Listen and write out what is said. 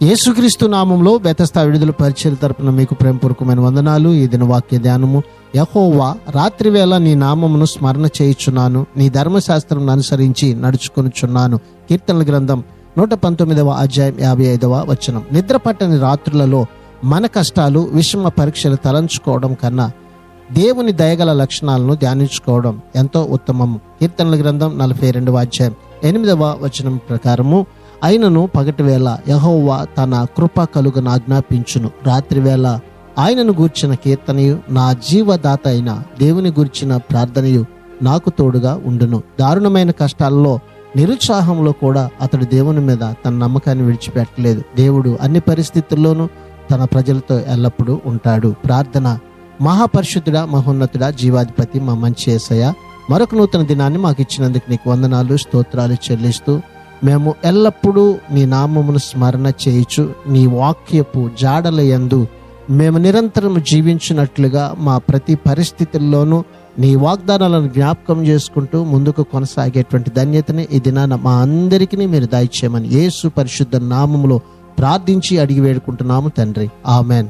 యేసుక్రీస్తు నామంలో బెతస్తా విడుదల పరిచర్య తరపున మీకు ప్రేమపూర్వకమైన వందనాలు. ఈ దిన వాక్య ధ్యానము. యెహోవా, రాత్రి వేళ నీ నామమును స్మరణ చేయుచున్నాను, నీ ధర్మశాస్త్రం అనుసరించి నడుచుకొనుచున్నాను. కీర్తనల గ్రంథం 119వ అధ్యాయం 55వ వచనం. నిద్ర పట్టని రాత్రులలో మన కష్టాలు, విషమ పరీక్షలు తలంచుకోవడం కన్నా దేవుని దయగల లక్షణాలను ధ్యానించుకోవడం ఎంతో ఉత్తమము. కీర్తనల గ్రంథం 42వ అధ్యాయం 8వ వచనం ప్రకారము, ఆయనను పగటి వేళ యెహోవా తన కృప కలుగను ఆజ్ఞాపించును, రాత్రి వేళ ఆయనను గూర్చిన కీర్తనయు, నా జీవదాత అయిన దేవుని గూర్చిన ప్రార్థనయు నాకు తోడుగా ఉండును. దారుణమైన కష్టాలలో, నిరుత్సాహంలో కూడా అతడు దేవుని మీద తన నమ్మకాన్ని విడిచిపెట్టలేదు. దేవుడు అన్ని పరిస్థితుల్లోనూ తన ప్రజలతో ఎల్లప్పుడూ ఉంటాడు. ప్రార్థన. మహాపరిశుద్ధుడా, మహోన్నతుడా, జీవాధిపతి, మా మంచి యేసయ్య, మరొక నూతన దినాన్ని మాకు ఇచ్చినందుకు నీకు వందనాలు, స్తోత్రాలు చెల్లిస్తూ మేము ఎల్లప్పుడూ నీ నామమును స్మరణ చేయుచు నీ వాక్యపు జాడల యందు మేము నిరంతరం జీవించినట్లుగా మా ప్రతి పరిస్థితుల్లోనూ నీ వాగ్దానాలను జ్ఞాపకం చేసుకుంటూ ముందుకు కొనసాగేటువంటి ధన్యతని ఈ దినాన మా అందరికీ మీరు దయచేయమని యేసు పరిశుద్ధ నామములో ప్రార్థించి అడిగి వేడుకుంటున్నాము తండ్రి. ఆమెన్.